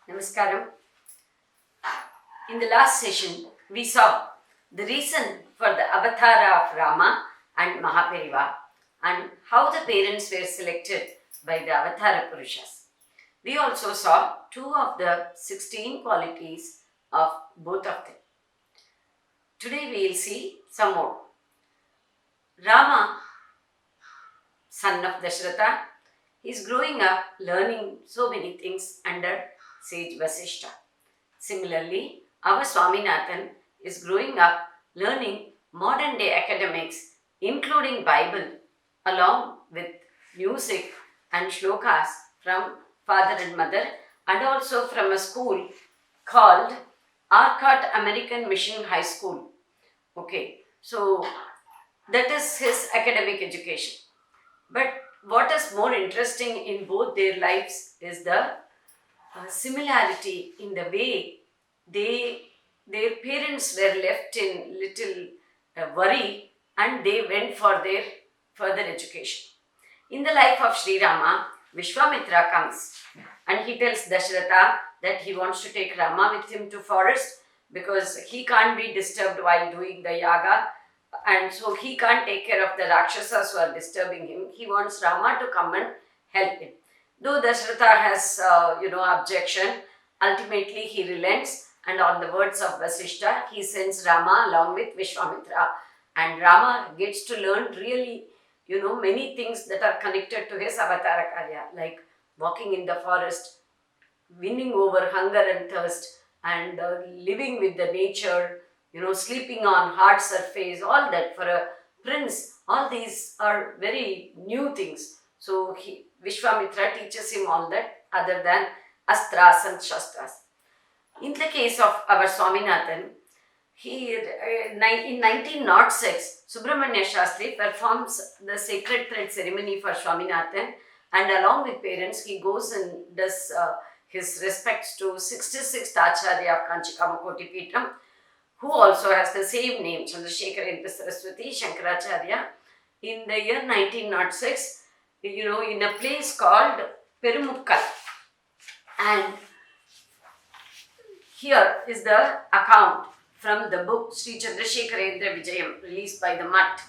Namaskaram. In the last session, we saw the reason for the avatara of Rama and Mahaperiva and how the parents were selected by the avatara Purushas. We also saw two of the 16 qualities of both of them. Today we will see some more. Rama, son of Dasharatha, is growing up learning so many things under sage Vasishta. Similarly, our Swaminathan is growing up learning modern day academics, including Bible, along with music and shlokas from father and mother, and also from a school called Arcot American Mission High School. Okay, so that is his academic education. But what is more interesting in both their lives is the similarity in the way their parents were left in little worry and they went for their further education. In the life of Sri Rama, Vishwamitra comes and he tells Dasharatha that he wants to take Rama with him to forest because he can't be disturbed while doing the yaga, and so he can't take care of the Rakshasas who are disturbing him. He wants Rama to come and help him. Though Dasharatha has, objection, ultimately he relents, and on the words of Vasishta, he sends Rama along with Vishwamitra, and Rama gets to learn really, many things that are connected to his avatara karya, like walking in the forest, winning over hunger and thirst, and living with the nature, sleeping on hard surface, all that for a prince, all these are very new things. So Vishwamitra teaches him all that other than astras and shastras. In the case of our Swaminathan, in 1906, Subramanya Shastri performs the sacred thread ceremony for Swaminathan, and along with parents, he goes and does his respects to 66th Acharya of Kanchi Kamakoti Peetham, who also has the same name, Chandrasekharendra Saraswati Shankaracharya, in the year 1906, in a place called Perumukkal. And here is the account from the book Sri Chandrasekharendra Vijayam, released by the Mutt.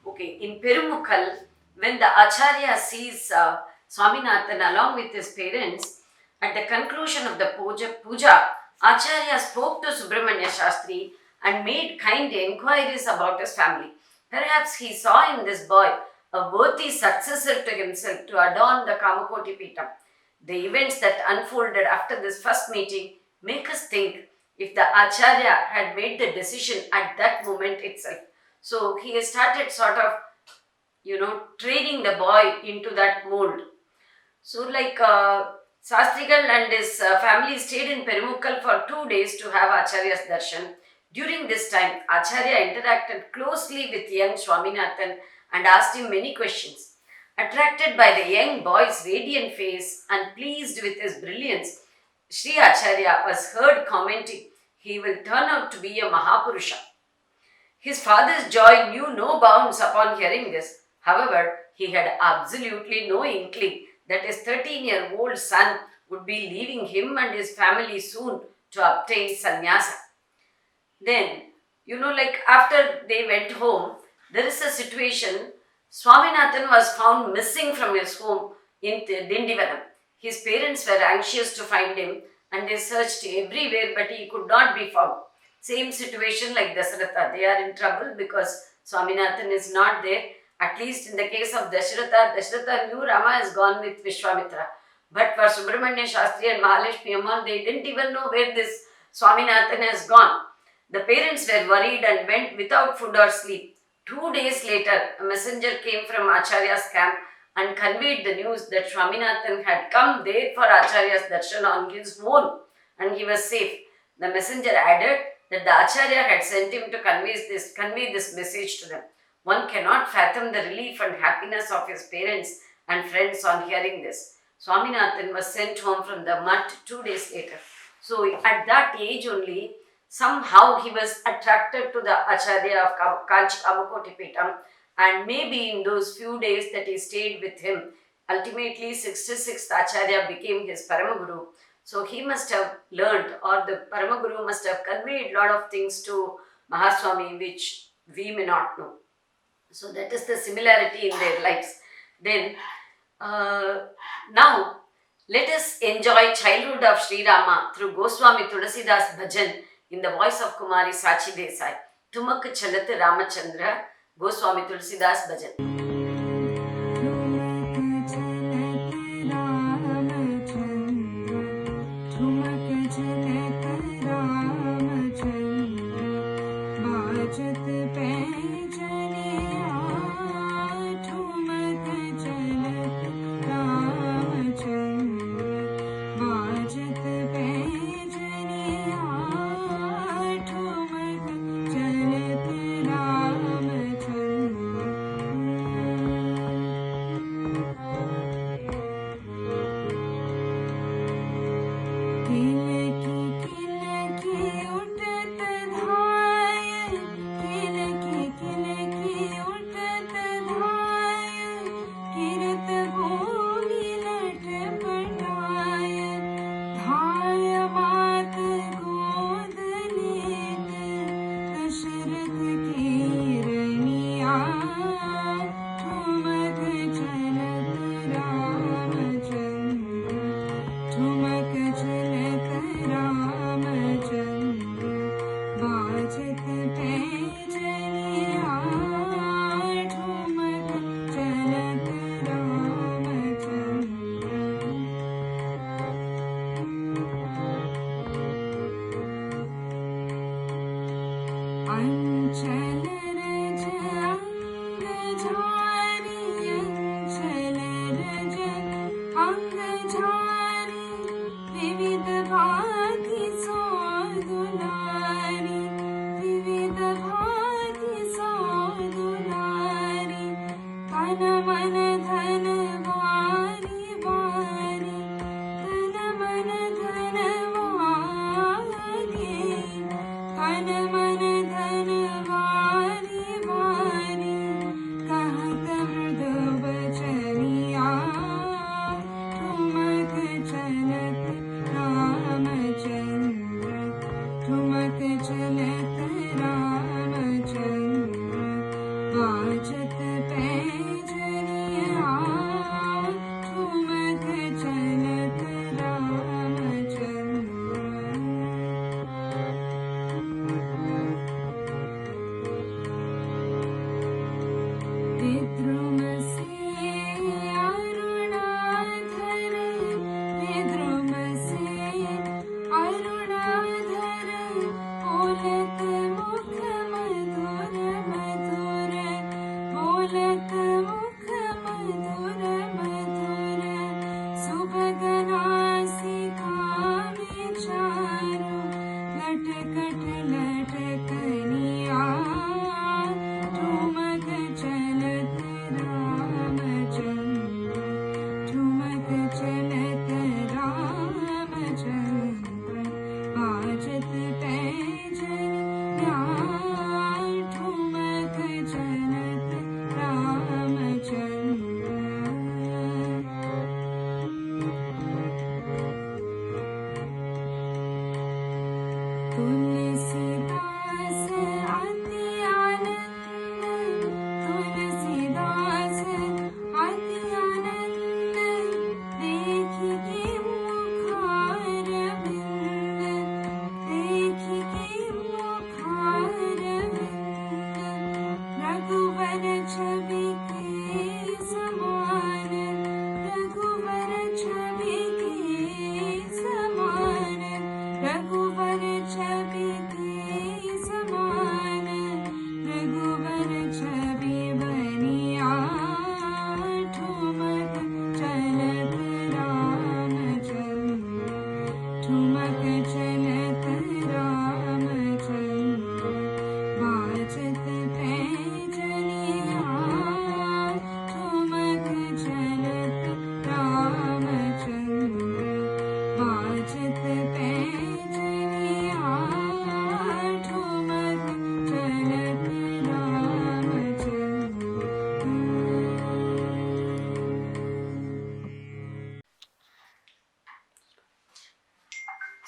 Okay, in Perumukkal, when the Acharya sees Swaminathan along with his parents, at the conclusion of the puja, Acharya spoke to Subramanya Shastri and made kind inquiries about his family. Perhaps he saw in this boy a worthy successor to himself to adorn the Kamakoti Peetham. The events that unfolded after this first meeting make us think if the Acharya had made the decision at that moment itself. So he has started sort of, training the boy into that mold. So like Sastrigal and his family stayed in Perumukkal for 2 days to have Acharya's darshan. During this time, Acharya interacted closely with young Swaminathan and asked him many questions. Attracted by the young boy's radiant face and pleased with his brilliance, Sri Acharya was heard commenting, "He will turn out to be a Mahapurusha." His father's joy knew no bounds upon hearing this. However, he had absolutely no inkling that his 13-year-old son would be leaving him and his family soon to obtain sannyasa. Then, after they went home, there is a situation. Swaminathan was found missing from his home in Dindivanam. His parents were anxious to find him and they searched everywhere, but he could not be found. Same situation like Dasharatha. They are in trouble because Swaminathan is not there. At least in the case of Dasharatha knew Rama is gone with Vishwamitra. But for Subramanya Shastri and Mahalakshmi Amma, they didn't even know where this Swaminathan has gone. The parents were worried and went without food or sleep. 2 days later, a messenger came from Acharya's camp and conveyed the news that Swaminathan had come there for Acharya's darshan on his own and he was safe. The messenger added that the Acharya had sent him to convey this message to them. One cannot fathom the relief and happiness of his parents and friends on hearing this. Swaminathan was sent home from the Mutt 2 days later. So at that age only, somehow he was attracted to the Acharya of Kanchi Kamakoti Peetham, and maybe in those few days that he stayed with him, ultimately 66th Acharya became his Paramaguru. So he must have learned, or the Paramaguru must have conveyed a lot of things to Mahaswami which we may not know. So that is the similarity in their lives. Then now let us enjoy childhood of Sri Rama through Goswami Tulasidas Bhajan in the voice of Kumari Sachi Desai. Tumak Chalat Ramachandra, Goswami Tulasidas Bhajan.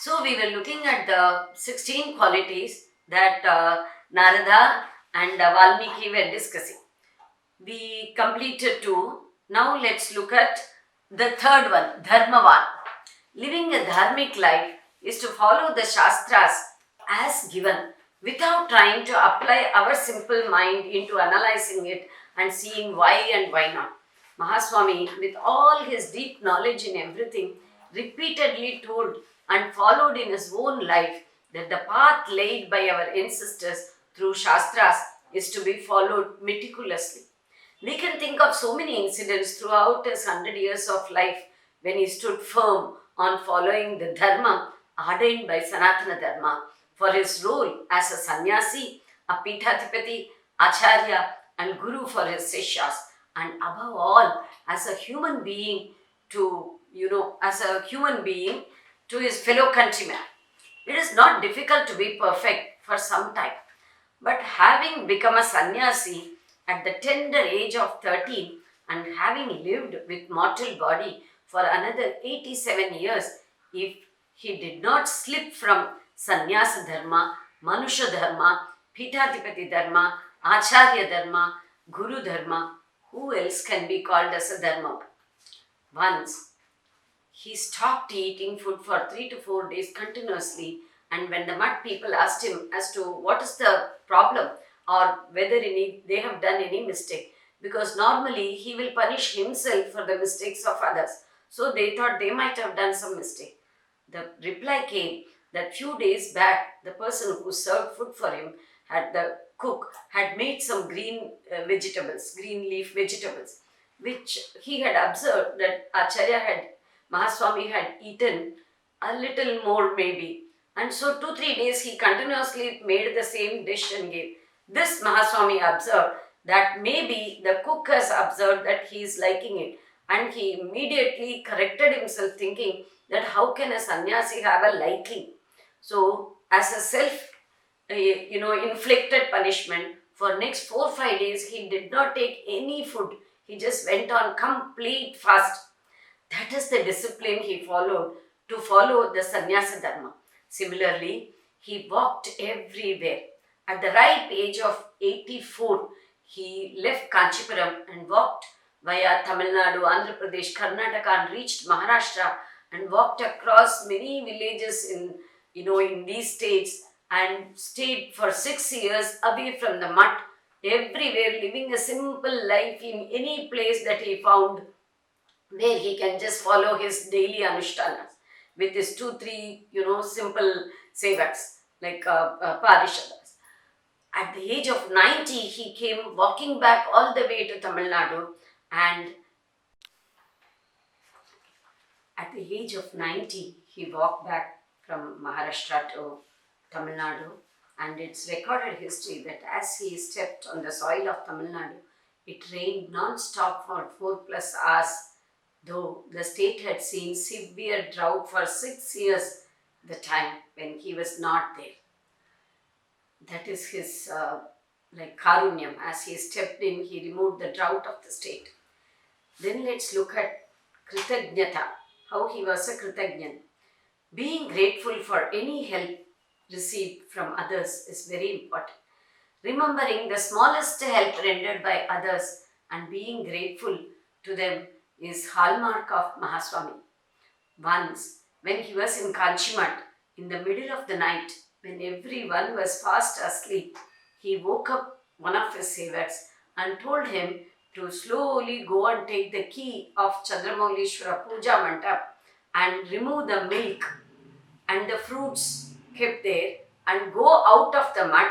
So we were looking at the 16 qualities that Narada and Valmiki were discussing. We completed two. Now let's look at the third one, Dharmavan. Living a dharmic life is to follow the Shastras as given without trying to apply our simple mind into analyzing it and seeing why and why not. Mahaswami, with all his deep knowledge in everything, repeatedly told and followed in his own life that the path laid by our ancestors through Shastras is to be followed meticulously. We can think of so many incidents throughout his 100 years of life when he stood firm on following the dharma ordained by Sanatana Dharma for his role as a sannyasi, a Pithathipati, Acharya, and Guru for his Sishyas, and above all, as a human being to his fellow countrymen. It is not difficult to be perfect for some time, but having become a sannyasi at the tender age of 13 and having lived with mortal body for another 87 years, if he did not slip from sannyasa dharma, manusha dharma, pithathipati dharma, acharya dharma, guru dharma, who else can be called as a dharma? Once he stopped eating food for 3 to 4 days continuously, and when the mud people asked him as to what is the problem or whether they have done any mistake, because normally he will punish himself for the mistakes of others, so they thought they might have done some mistake. The reply came that few days back the person who served food for him, the cook, had made some green leaf vegetables, which he had observed that Mahaswami had eaten a little more maybe. And so 2-3 days he continuously made the same dish and gave. This Mahaswami observed that maybe the cook has observed that he is liking it, and he immediately corrected himself, thinking that how can a sannyasi have a liking? So as a inflicted punishment, for next 4-5 days he did not take any food. He just went on complete fast. That is the discipline he followed to follow the sannyasa dharma. Similarly, he walked everywhere. At the ripe age of 84, he left Kanchipuram and walked via Tamil Nadu, Andhra Pradesh, Karnataka, and reached Maharashtra and walked across many villages in these states and stayed for 6 years away from the mud, everywhere living a simple life in any place that he found where he can just follow his daily anushtanas with his 2-3 simple sevaks like parishadas. At the age of 90, he came walking back all the way to Tamil Nadu, and at the age of 90, he walked back from Maharashtra to Tamil Nadu, and it's recorded history that as he stepped on the soil of Tamil Nadu, it rained non-stop for 4+ hours, though the state had seen severe drought for 6 years, the time when he was not there. That is his karunyam. As he stepped in, he removed the drought of the state. Then let's look at Kritagnyata, how he was a Kritagnan. Being grateful for any help received from others is very important. Remembering the smallest help rendered by others and being grateful to them is hallmark of Mahaswami. Once, when he was in Kanchimat, in the middle of the night, when everyone was fast asleep, he woke up one of his sevaks and told him to slowly go and take the key of Chandramaulishwara Puja Mandap and remove the milk and the fruits kept there and go out of the mud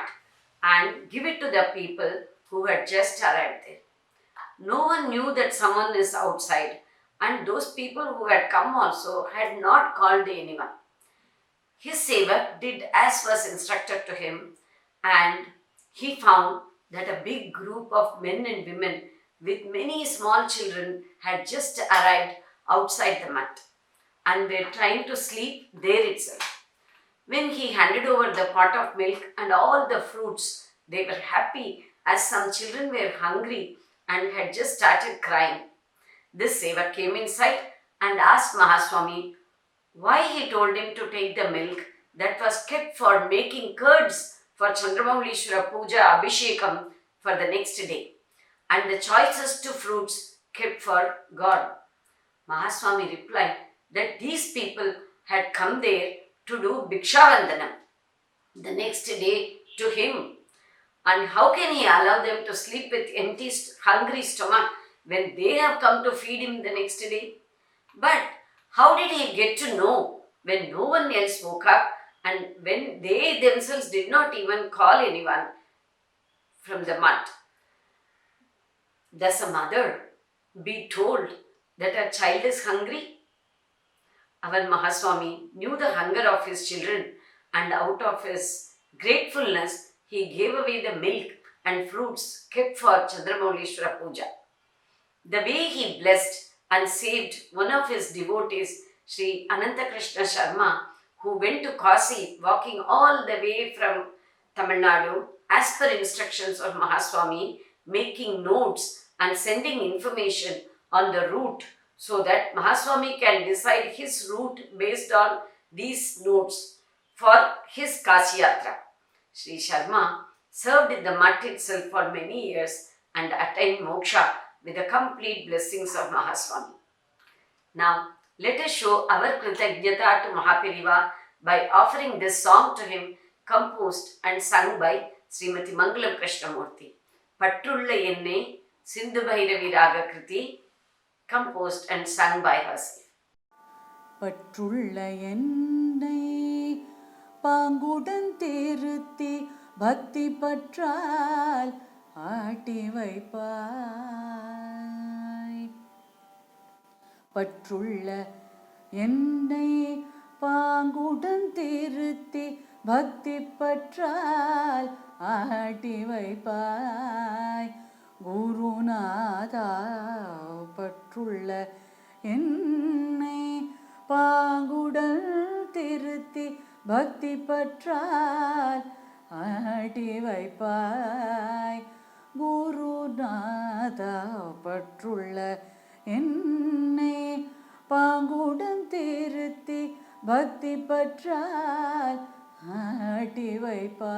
and give it to the people who had just arrived there. No one knew that someone is outside, and those people who had come also had not called anyone. His sevak did as was instructed to him, and he found that a big group of men and women with many small children had just arrived outside the mat and were trying to sleep there itself. When he handed over the pot of milk and all the fruits, they were happy as some children were hungry and had just started crying. This sevak came inside and asked Mahaswami why he told him to take the milk that was kept for making curds for Chandramaulishwara Puja Abhishekam for the next day, and the choicest two fruits kept for God. Mahaswami replied that these people had come there to do Bhikshavandanam the next day to him. And how can he allow them to sleep with empty, hungry stomach when they have come to feed him the next day? But how did he get to know when no one else woke up and when they themselves did not even call anyone from the mud? Does a mother be told that her child is hungry? Our Mahaswami knew the hunger of his children, and out of his gratefulness, he gave away the milk and fruits kept for Chandramaulishwara Puja. The way he blessed and saved one of his devotees, Sri Anantakrishna Sharma, who went to Kasi walking all the way from Tamil Nadu as per instructions of Mahaswami, making notes and sending information on the route so that Mahaswami can decide his route based on these notes for his Kasi Yatra. Sri Sharma served in the mutt itself for many years and attained moksha with the complete blessings of Mahaswami. Now, let us show our Kritagnyata to Mahaperiva by offering this song to him, composed and sung by Srimati Mangalam Krishnamurti. Patrulla Enne Sindhu Bhairavi Raga Kriti, composed and sung by herself. பற்றுள்ள என்னை பாங்குடன் திருத்தி பக்தி பற்றால் ஆட்டி வைப்பாய். பற்றுள்ள என்னை பாங்குடன் திருத்தி பக்தி பற்றால் ஆட்டி வைப்பாய். குருநாதா பற்றுள்ள என்னை பாங்குடன் திருத்தி பக்தி பற்றால் ஆட்டி வைப்பாய். குருநாதா பற்றுள்ள என்னை பாங்குடன் திருத்தி பக்தி பற்றால் ஆட்டி வைப்பாய்.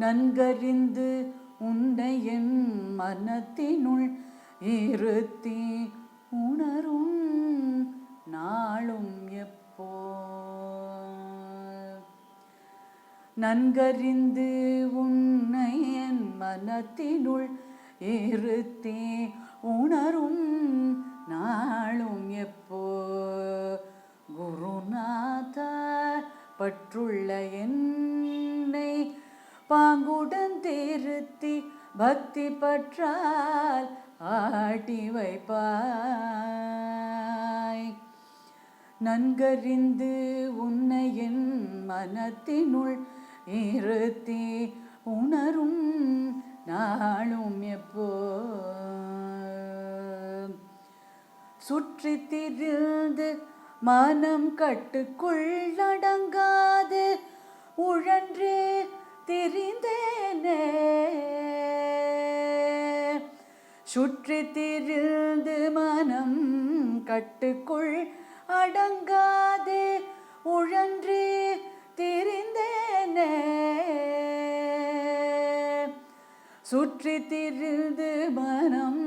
நன்கறிந்து உன்னை என் மனத்தினுள் இருத்தி உணரும் நாளும் எப்போ. நன்கறிந்து உன்னை என் மனத்தினுள் இருத்தி உணரும் நாளும் எப்போ. குருநாதா பற்றுள்ள என்னை பாங்குடன் திருத்தி பக்தி பற்றால் ஆட்டி வைப்பாய். நன்கறிந்து உன்னை என் மனத்தினுள் இருத்தி உணரும் நாளும் எப்போ. சுற்றி திரிந்து மனம் கட்டுக்குள் அடங்காது உழன்று திரிந்தேனே. சுற்றி திரிந்து மனம் கட்டுக்குள் அடங்காது உழன்று திரிந்தேனே. சுற்றி திரிந்து மனம்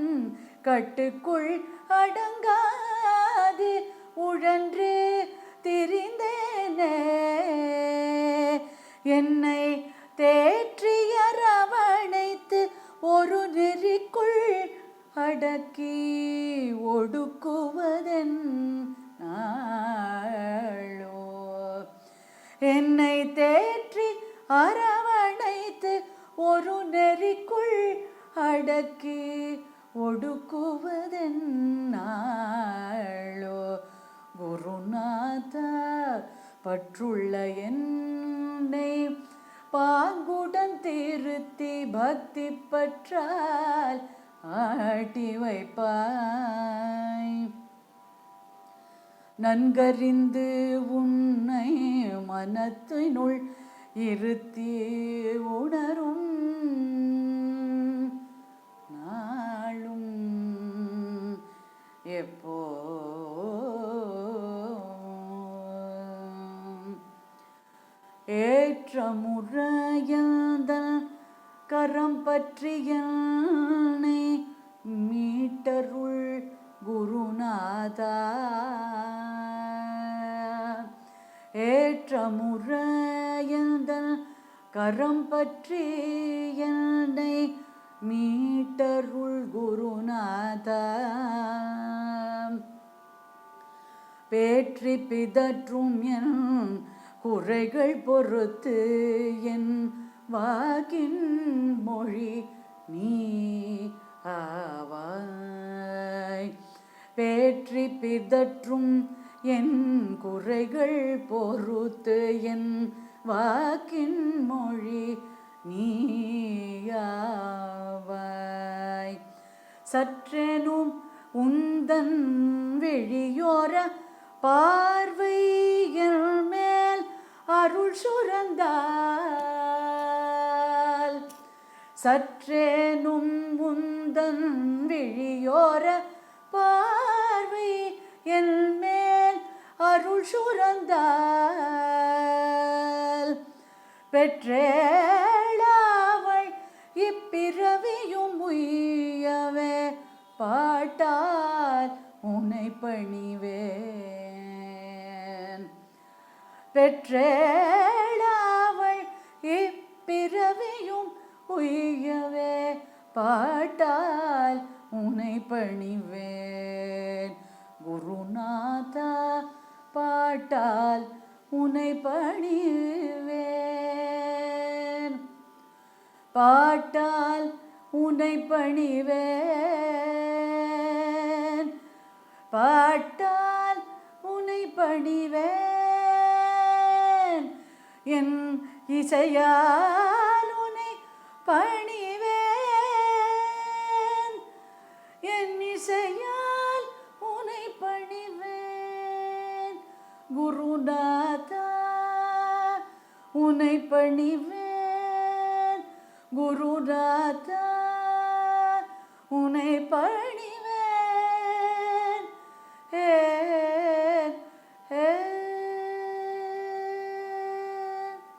கட்டுக்குள் அடங்காது உழன்று திரிந்தேனே. என்னை தேற்றி அரவணைத்து ஒரு நெறிக்குள் அடக்கி ஒடுக்குவதென் நாளோ. என்னை தேற்றி அரவணைத்து ஒரு நெறிக்குள் அடக்கி ஒடுக்குவதென் நாளோ. குருநாதா பற்றுள்ள என்னை பாங்குடன் திருத்தி பக்தி பற்றால் ஆட்டி வைப்பாய். நன்கறிந்து உன்னை மனத்தினுள் இருத்தி உணரும் நாளும் எப்போ ஏற்ற முறையந்தன் கரம் பற்றியனை மீட்டருள் குருநாதா ஏற்ற முறையந்தன் கரம் பற்றியனை மீட்டருள் குருநாதா பேற்றி பிதற்றும் என் குறைகள் பொறுத்து என் வாக்கின் மொழி நீ ஆவாய் பேற்றி பிதற்றும் என் குறைகள் பொறுத்து என் வாக்கின் மொழி நீயாவாய் சற்றேனும் உந்தன் விழியோர பார்வைகள் மேல் அருள் சுரந்தால் சற்றேனும் உந்தன் விழியோர பார்வை என் மேல் அருள் சுரந்தால் பெற்றேளாவள் இப்பிறவியும் உய்யவே பாட்டால் உன்னை பணிவேன் பெற்றேளாவள் இப்பிறவியும் உய்யவே பாட்டால் உன்னை பணிவேன் குருநாதா பாட்டால் உன்னை பணிவேன் பாட்டால் உன்னை பணிவேன் பாட்டால் உன்னை பணிவேன் என் இசையால் உன்னை பணிவேன் என் இசையால் உன்னை பணிவேன் குருநாதா உன்னை பணிவேன் குருநாதா உன்னை பணி